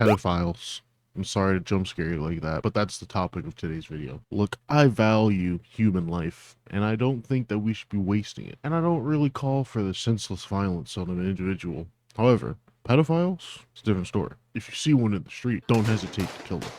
Pedophiles. I'm sorry to jump scare you like that, but that's the topic of today's video. Look, I value human life, and I don't think that we should be wasting it. And I don't really call for the senseless violence on an individual. However, pedophiles, it's a different story. If you see one in the street, don't hesitate to kill them.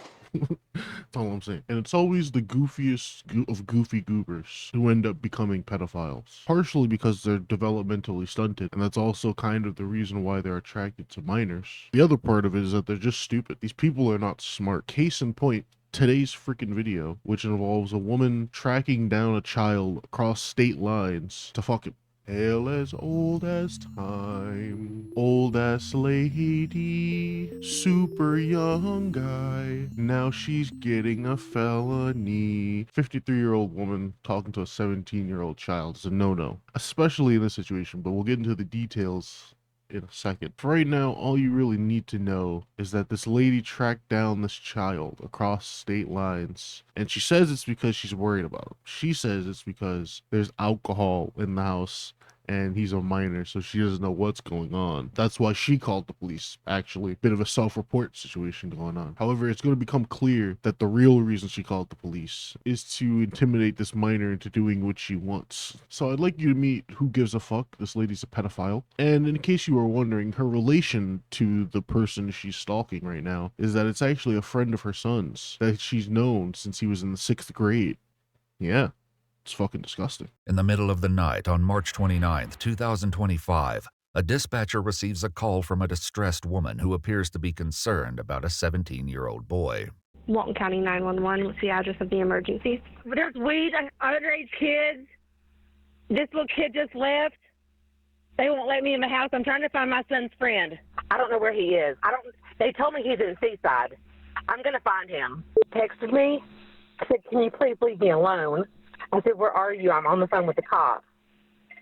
That's all I'm saying. And it's always the goofiest of goofy goobers who end up becoming pedophiles. Partially because they're developmentally stunted, and that's also kind of the reason why they're attracted to minors. The other part of it is that they're just stupid. These people are not smart. Case in point, today's freaking video, which involves a woman tracking down a child across state lines to fuck him. Hail as time, old ass lady, super young guy, now she's getting a felony. 53-year-old woman talking to a 17-year-old child is a no-no, especially in this situation, but we'll get into the details in a second. For right now, all you really need to know is that this lady tracked down this child across state lines, and she says it's because she's worried about him. She says it's because there's alcohol in the house and he's a minor, so she doesn't know what's going on. That's why she called the police, actually. Bit of a self-report situation going on. However, it's going to become clear that the real reason she called the police is to intimidate this minor into doing what she wants. So I'd like you to meet Who Gives a Fuck. This lady's a pedophile. And in case you were wondering, her relation to the person she's stalking right now is that it's actually a friend of her son's that she's known since he was in the 6th grade. Yeah. It's fucking disgusting. In the middle of the night on March 29th, 2025, a dispatcher receives a call from a distressed woman who appears to be concerned about a 17-year-old boy. Walton County 911, what's the address of the emergency? There's weed, underage kids. This little kid just left. They won't let me in the house. I'm trying to find my son's friend. I don't know where he is. They told me he's in Seaside. I'm going to find him. Texted me, said, can you please leave me alone? I said, where are you? I'm on the phone with the cops.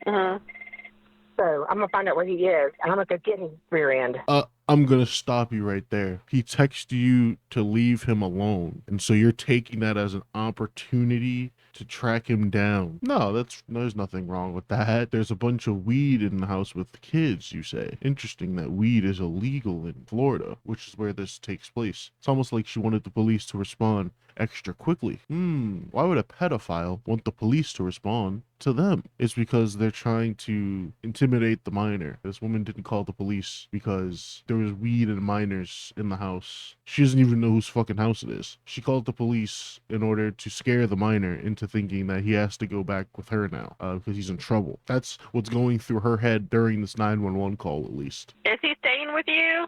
So I'm going to find out where he is, and I'm going to go get his rear end. I'm going to stop you right there. He texted you to leave him alone, and so you're taking that as an opportunity to track him down. No, there's nothing wrong with that. There's a bunch of weed in the house with kids, you say. Interesting that weed is illegal in Florida, which is where this takes place. It's almost like she wanted the police to respond extra quickly. Why would a pedophile want the police to respond to them? It's because they're trying to intimidate the minor. This woman didn't call the police because there was weed and minors in the house. She doesn't even know whose fucking house it is. She called the police in order to scare the minor into thinking that he has to go back with her now because he's in trouble. That's what's going through her head during this 911 call, at least. Is he staying with you?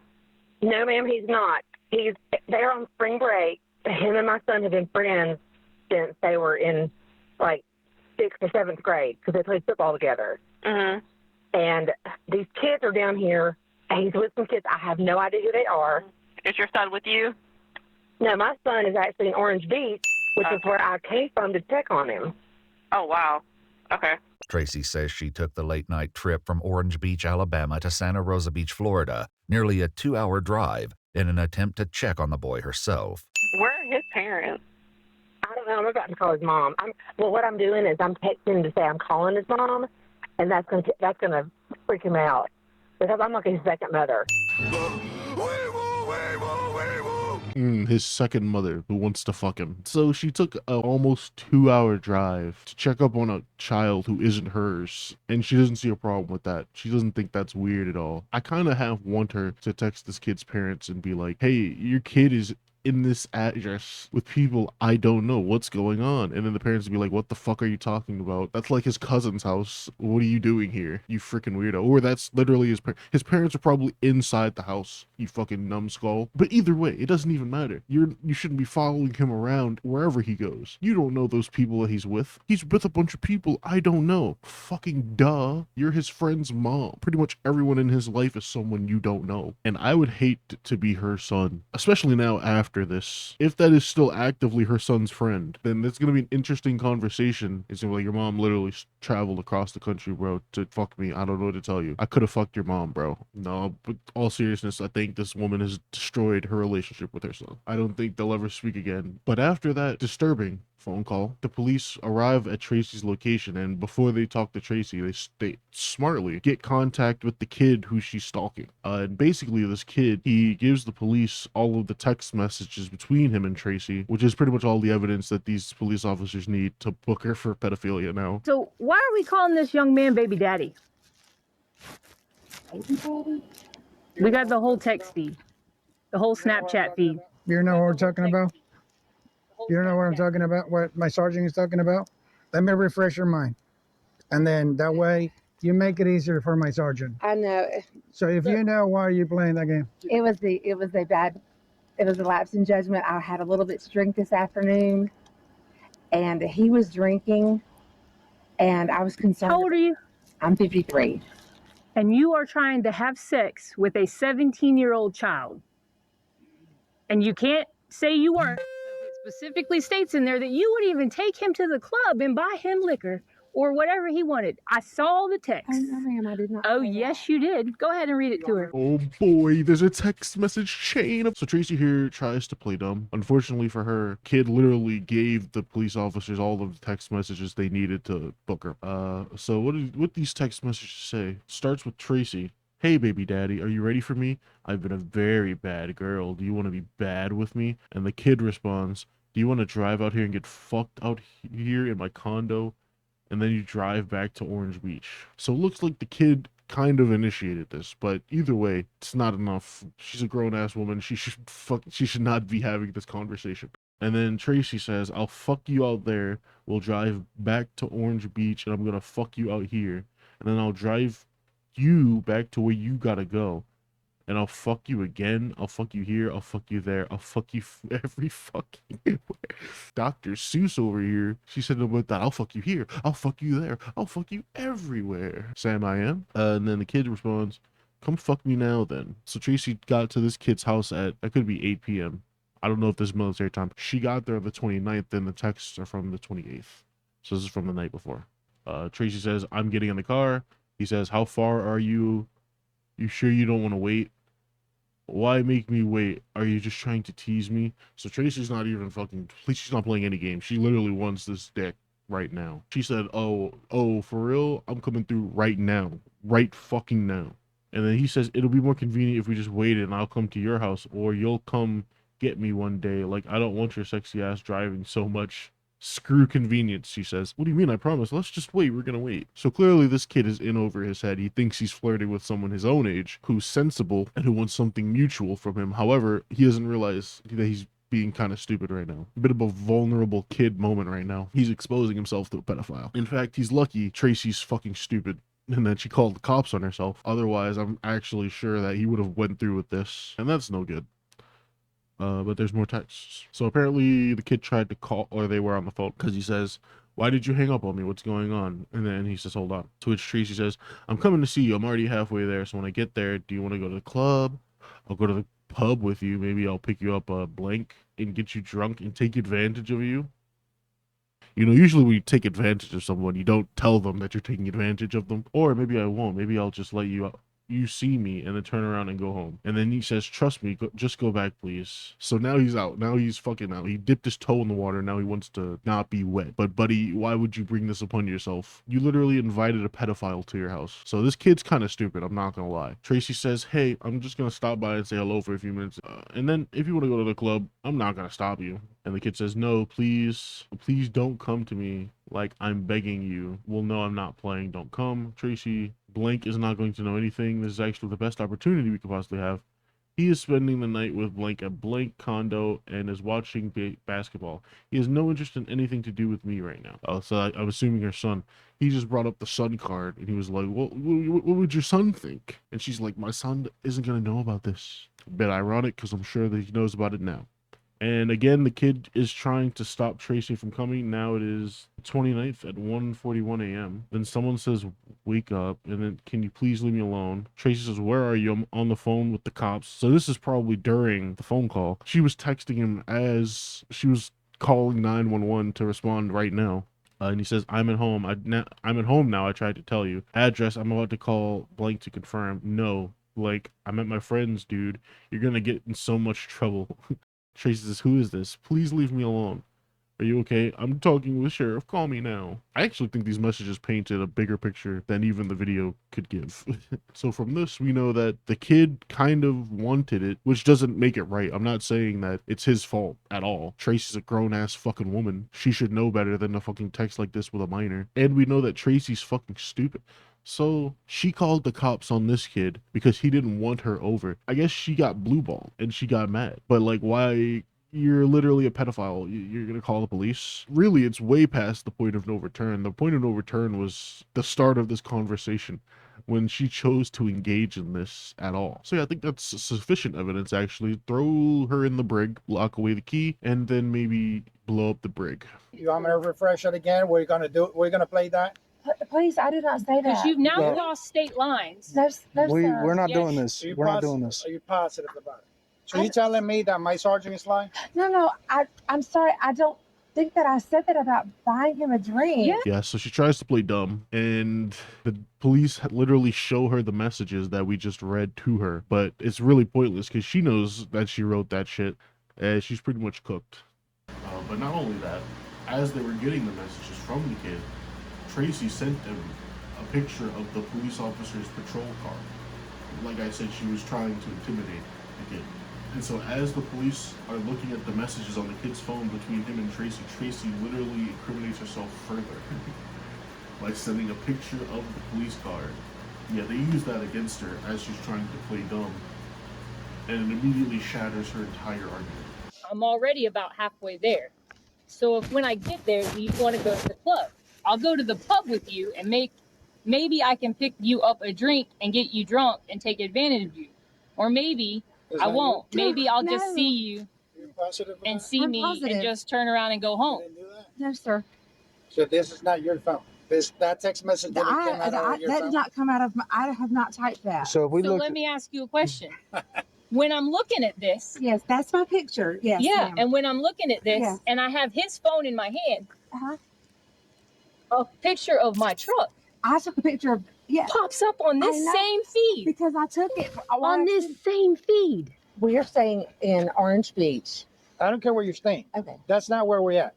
No, ma'am, he's not. They're on spring break. Him and my son have been friends since they were in, like, 6th or 7th grade because they played football together. And these kids are down here. He's with some kids. I have no idea who they are. Is your son with you? No, my son is actually in Orange Beach, which is where I came from to check on him. Oh, wow. Okay. Tracy says she took the late-night trip from Orange Beach, Alabama to Santa Rosa Beach, Florida, nearly a 2-hour drive, in an attempt to check on the boy herself. Where are his parents? I don't know. I'm about to call his mom. What I'm doing is I'm texting him to say I'm calling his mom, and that's gonna freak him out because I'm like his second mother. His second mother who wants to fuck him. So she took an almost 2-hour drive to check up on a child who isn't hers, and she doesn't see a problem with that. She doesn't think that's weird at all. I kind of want her to text this kid's parents and be like, hey, your kid is in this address with people I don't know. What's going on? And then the parents would be like, what the fuck are you talking about? That's like his cousin's house. What are you doing here, you freaking weirdo? Or that's literally his parents are probably inside the house, you fucking numbskull. But either way, it doesn't even matter. You shouldn't be following him around wherever he goes. You don't know those people that he's with. He's with a bunch of people I don't know. Fucking duh. You're his friend's mom. Pretty much everyone in his life is someone you don't know. And I would hate to be her son, especially now after this. If that is still actively her son's friend, then it's gonna be an interesting conversation. It's gonna be like, your mom literally traveled across the country, bro, to fuck me. I don't know what to tell you. I could have fucked your mom, bro. No, but all seriousness, I think this woman has destroyed her relationship with her son. I don't think they'll ever speak again. But after that disturbing phone call. The police arrive at Tracy's location, and before they talk to Tracy, they smartly get contact with the kid who she's stalking. And basically, this kid, he gives the police all of the text messages between him and Tracy, which is pretty much all the evidence that these police officers need to book her for pedophilia now. So why are we calling this young man baby daddy? We got the whole text feed, the whole Snapchat feed. You know what we're talking about? You don't know what I'm talking about? What my sergeant is talking about? Let me refresh your mind. And then that way you make it easier for my sergeant. I know. So if you know, why are you playing that game? It was a lapse in judgment. I had a little bit to drink this afternoon, and he was drinking, and I was concerned. How old are you? I'm 53. And you are trying to have sex with a 17-year-old child. And you can't say you weren't. It specifically states in there that you would even take him to the club and buy him liquor or whatever he wanted. I saw the text. Oh, no, ma'am, I did not. Oh, say yes, that. you did. Go ahead and read it to her. Oh boy, there's a text message chain. So Tracy here tries to play dumb. Unfortunately for her, kid literally gave the police officers all of the text messages they needed to book her. So what these text messages say? Starts with Tracy. Hey baby daddy, are you ready for me? I've been a very bad girl. Do you want to be bad with me? And the kid responds, do you want to drive out here and get fucked out here in my condo? And then you drive back to Orange Beach. So it looks like the kid kind of initiated this, but either way, it's not enough. She's a grown-ass woman. She should not be having this conversation. And then Tracy says, I'll fuck you out there. We'll drive back to Orange Beach, and I'm gonna fuck you out here. And then I'll drive you back to where you gotta go. And I'll fuck you again. I'll fuck you here. I'll fuck you there. I'll fuck you every fucking Dr. Seuss over here. She said about that. I'll fuck you here. I'll fuck you there. I'll fuck you everywhere. Sam, I am. And then the kid responds, come fuck me now then. So Tracy got to this kid's house at, that could be 8 p.m. I don't know if this is military time. She got there on the 29th, and the texts are from the 28th. So this is from the night before. Tracy says, I'm getting in the car. He says, how far are you? You sure you don't want to wait? Why make me wait? Are you just trying to tease me? So Tracy's not even fucking, she's not playing any game. She literally wants this dick right now. She said, oh, for real? I'm coming through right now. Right fucking now. And then he says, it'll be more convenient if we just waited and I'll come to your house, or you'll come get me one day. Like, I don't want your sexy ass driving so much. Screw convenience, she says. What do you mean? I promise. Let's just wait. We're gonna wait. So clearly this kid is in over his head. He thinks he's flirting with someone his own age who's sensible and who wants something mutual from him. However, he doesn't realize that he's being kind of stupid right now. A bit of a vulnerable kid moment right now. He's exposing himself to a pedophile. In fact, he's lucky Tracy's fucking stupid and then she called the cops on herself. Otherwise, I'm actually sure that he would have went through with this, and that's no good. But there's more texts. So apparently the kid tried to call, or they were on the phone, because he says, why did you hang up on me? What's going on? And then he says, hold on. To which Tracy says, I'm coming to see you. I'm already halfway there. So when I get there, do you want to go to the club? I'll go to the pub with you. Maybe I'll pick you up a blank and get you drunk and take advantage of you. You know, usually when you take advantage of someone, you don't tell them that you're taking advantage of them. Or maybe I won't. Maybe I'll just let you see me and then turn around and go home. And then he says, trust me, just go back, please. So now he's out. Now he's fucking out. He dipped his toe in the water. Now he wants to not be wet. But buddy, why would you bring this upon yourself? You literally invited a pedophile to your house. So this kid's kind of stupid. I'm not gonna lie. Tracy says, hey, I'm just gonna stop by and say hello for a few minutes. And then if you want to go to the club, I'm not gonna stop you. And the kid says, no, please don't come to me. Like, I'm begging you. Well, no, I'm not playing. Don't come. Tracy, Blank is not going to know anything. This is actually the best opportunity we could possibly have. He is spending the night with Blank at Blank condo and is watching basketball. He has no interest in anything to do with me right now. So I'm assuming her son. He just brought up the son card, and he was like, what would your son think? And she's like, my son isn't going to know about this. A bit ironic, because I'm sure that he knows about it now. And again, the kid is trying to stop Tracy from coming. Now it is 29th at 1:41 a.m. Then someone says, wake up. And then, can you please leave me alone? Tracy says, where are you? I'm on the phone with the cops. So this is probably during the phone call. She was texting him as she was calling 911 to respond right now. And he says, I'm at home. I'm at home now. I tried to tell you. Address, I'm about to call Blank to confirm. No, like, I'm at my friend's, dude. You're going to get in so much trouble. Tracy says, who is this? Please leave me alone. Are you okay? I'm talking with Sheriff. Call me now. I actually think these messages painted a bigger picture than even the video could give. So from this, we know that the kid kind of wanted it, which doesn't make it right. I'm not saying that it's his fault at all. Tracy's a grown-ass fucking woman. She should know better than to fucking text like this with a minor. And we know that Tracy's fucking stupid. So she called the cops on this kid because he didn't want her over. I guess she got blue balled and she got mad. But like, why? You're literally a pedophile. You're gonna call the police? Really, it's way past the point of no return. The point of no return was the start of this conversation when she chose to engage in this at all. So yeah, I think that's sufficient evidence actually. Throw her in the brig, lock away the key, and then maybe blow up the brig. You want me to refresh it again? We're gonna do it. We're gonna play that. Please, I did not say Because that. you've now Well- crossed state lines. We're not Yes. doing this. We're not doing this. Are you positive about it? So you telling me that my sergeant is lying? No, I'm sorry. I don't think that I said that about buying him a drink. Yeah. Yeah, so she tries to play dumb, and the police literally show her the messages that we just read to her, but it's really pointless because she knows that she wrote that shit, and she's pretty much cooked. But not only that, as they were getting the messages from the kid, Tracy sent them a picture of the police officer's patrol car. Like I said, she was trying to intimidate the kid. And so as the police are looking at the messages on the kid's phone between him and Tracy, Tracy literally incriminates herself further by sending a picture of the police car. Yeah, they use that against her as she's trying to play dumb, and it immediately shatters her entire argument. I'm already about halfway there. So if when I get there, you want to go to the club, I'll go to the pub with you and maybe I can pick you up a drink and get you drunk and take advantage of you. Or maybe I won't. Maybe I'll just see you and see me and just turn around and go home. No, sir. So this is not your phone. That text message didn't come out of your That phone? did not come out of my. I have not typed that. So if we So look, let me ask you a question. When I'm looking at this, Yes, that's my picture. Yes. yeah, ma'am. and when I'm looking at this Yes. and I have his phone in my hand, Uh-huh. a picture of my truck I took a picture of. Yes. pops up on this I know. same feed. Because I took it On this same feed. We're staying in Orange Beach. I don't care where you're staying. Okay. That's not where we're at.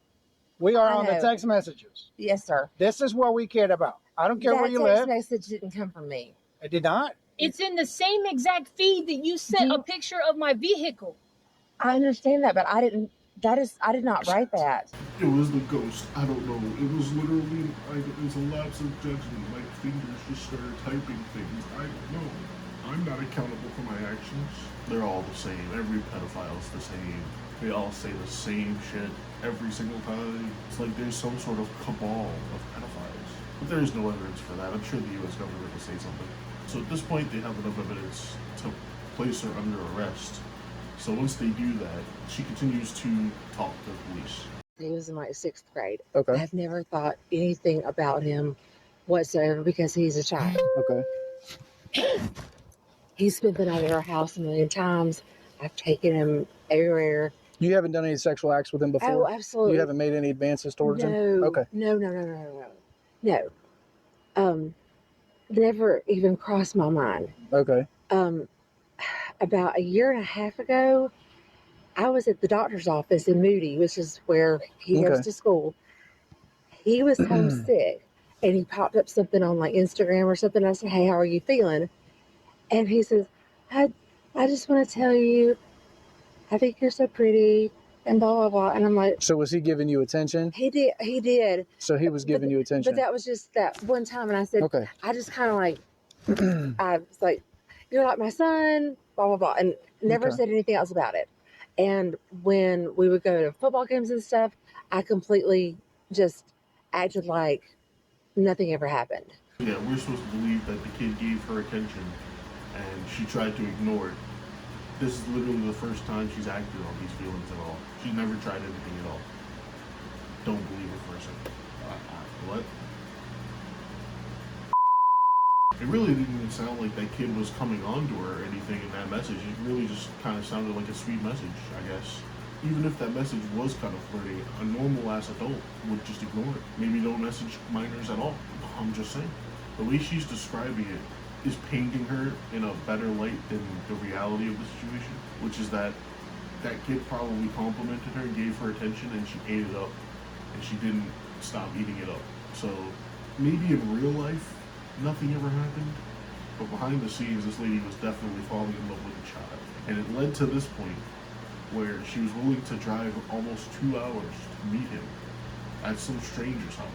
We are I on the know. text messages. Yes, sir. This is what we cared about. I don't care where you text live. message didn't come from me. It did not. It's in the same exact feed that you sent Do- a picture of my vehicle. I understand that, but I didn't. I did not write that. It was the ghost. I don't know. It was literally like it was a lapse of judgment. Like fingers just started typing things. I don't know. I'm not accountable for my actions. They're all the same. Every pedophile's the same. They all say the same shit every single time. It's like there's some sort of cabal of pedophiles. But there is no evidence for that. I'm sure the U.S. government will say something. So at this point, they have enough evidence to place her under arrest. So once they do that, she continues to talk to the police. He was in like 6th grade. okay, I've never thought anything about him whatsoever because he's a child. okay. He's been out of our house a million times. I've taken him everywhere. You haven't done any sexual acts with him Oh, before? absolutely. You haven't made any advances towards him? No. Okay. No. Never even crossed my mind. Okay. About a year and a half ago, I was at the doctor's office in Moody, which is where he Okay. goes to school. He was homesick, and he popped up something on like Instagram or something. I said, "Hey, how are you feeling?" And he says, "I just want to tell you, I think you're so pretty," and blah blah blah. And I'm like, So was he giving you attention? "He did." So he was giving you attention. But that was just that one time, and I said, Okay. I just kind of like, I was like, "You're like my son," blah blah blah, and never Okay. said anything else about it. And when we would go to football games and stuff, I completely just acted like nothing ever happened. Yeah, we're supposed to believe that the kid gave her attention and she tried to ignore it. This is literally the first time she's acted on these feelings at all. She never tried anything at all. Don't believe her for a second. What? It really didn't even sound like that kid was coming on to her or anything in that message. It really just kind of sounded like a sweet message, I guess. Even if that message was kind of flirty, a normal ass adult would just ignore it. Maybe don't message minors at all. I'm just saying. The way she's describing it is painting her in a better light than the reality of the situation, which is that that kid probably complimented her and gave her attention and she ate it up and she didn't stop eating it up. So maybe in real life, nothing ever happened, but behind the scenes, this lady was definitely falling in love with a child. And it led to this point where she was willing to drive almost 2 hours to meet him at some stranger's house.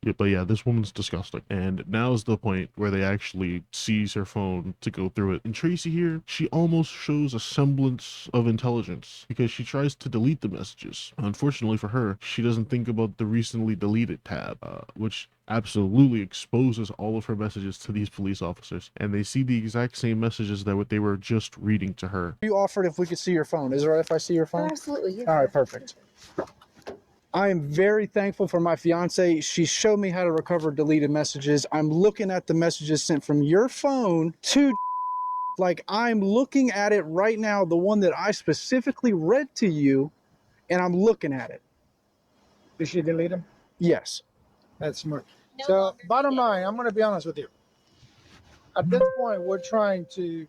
Yeah, but yeah, this woman's disgusting. And now's the point where they actually seize her phone to go through it. And Tracy here, she almost shows a semblance of intelligence because she tries to delete the messages. Unfortunately for her, she doesn't think about the recently deleted tab, which absolutely exposes all of her messages to these police officers. And they see the exact same messages that what they were just reading to her. You offered if we could see your phone. Is it all right if I see your phone? Absolutely. Yes. All right, perfect. I am very thankful for my fiance. She showed me how to recover deleted messages. I'm looking at the messages sent from your phone to, like, I'm looking at it right now, the one that I specifically read to you, and I'm looking at it. Did she delete them? Yes. That's smart. So, bottom line, I'm going to be honest with you. At this point, we're trying to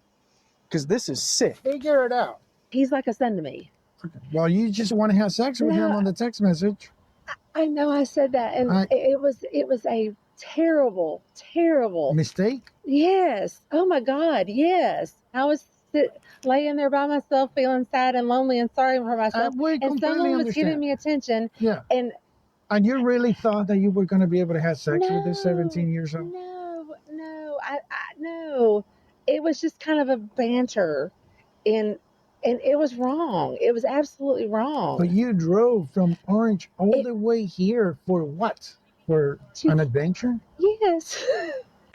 Because this is sick. figure it out. He's like a son to me. Well, you just want to have sex with him No. on the text message. I know I said that, and it was a terrible Mistake? Yes. Oh my God. Yes. I was laying there by myself, feeling sad and lonely and sorry for myself, We and completely someone was understand. giving me attention. Yeah. And you really thought that you were going to be able to have sex with this 17 years old? No. It was just kind of a banter, and it was wrong. It was absolutely wrong. But you drove from Orange all the way here for what? For an adventure? Yes.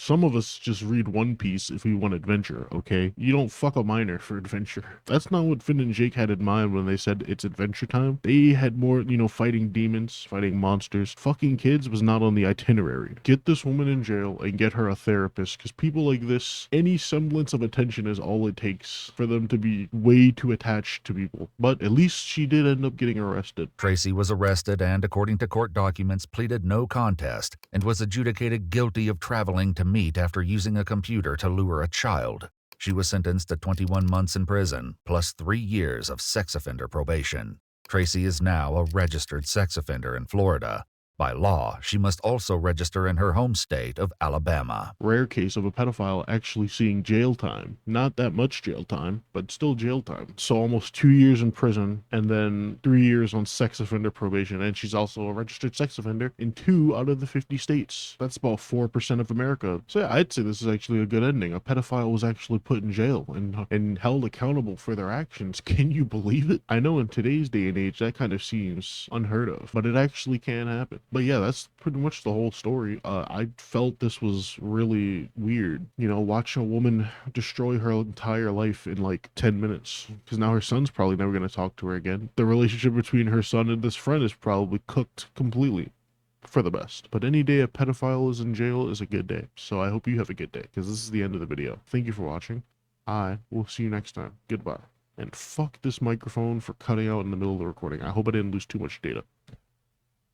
Some of us just read One Piece if we want adventure, okay? You don't fuck a minor for adventure. That's not what Finn and Jake had in mind when they said it's adventure time. They had more, fighting demons, fighting monsters. Fucking kids was not on the itinerary. Get this woman in jail and get her a therapist, because people like this, any semblance of attention is all it takes for them to be way too attached to people. But at least she did end up getting arrested. Tracy was arrested and, according to court documents, pleaded no contest and was adjudicated guilty of traveling to meet after using a computer to lure a child. She was sentenced to 21 months in prison, plus 3 years of sex offender probation. Tracy is now a registered sex offender in Florida. By law, she must also register in her home state of Alabama. Rare case of a pedophile actually seeing jail time. Not that much jail time, but still jail time. So almost 2 years in prison and then 3 years on sex offender probation. And she's also a registered sex offender in 2 out of the 50 states. That's about 4% of America. So yeah, I'd say this is actually a good ending. A pedophile was actually put in jail and held accountable for their actions. Can you believe it? I know in today's day and age that kind of seems unheard of, but it actually can happen. But yeah, that's pretty much the whole story. I felt this was really weird. Watching a woman destroy her entire life in like 10 minutes. Because now her son's probably never going to talk to her again. The relationship between her son and this friend is probably cooked completely for the best. But any day a pedophile is in jail is a good day. So I hope you have a good day, because this is the end of the video. Thank you for watching. I will see you next time. Goodbye. And fuck this microphone for cutting out in the middle of the recording. I hope I didn't lose too much data.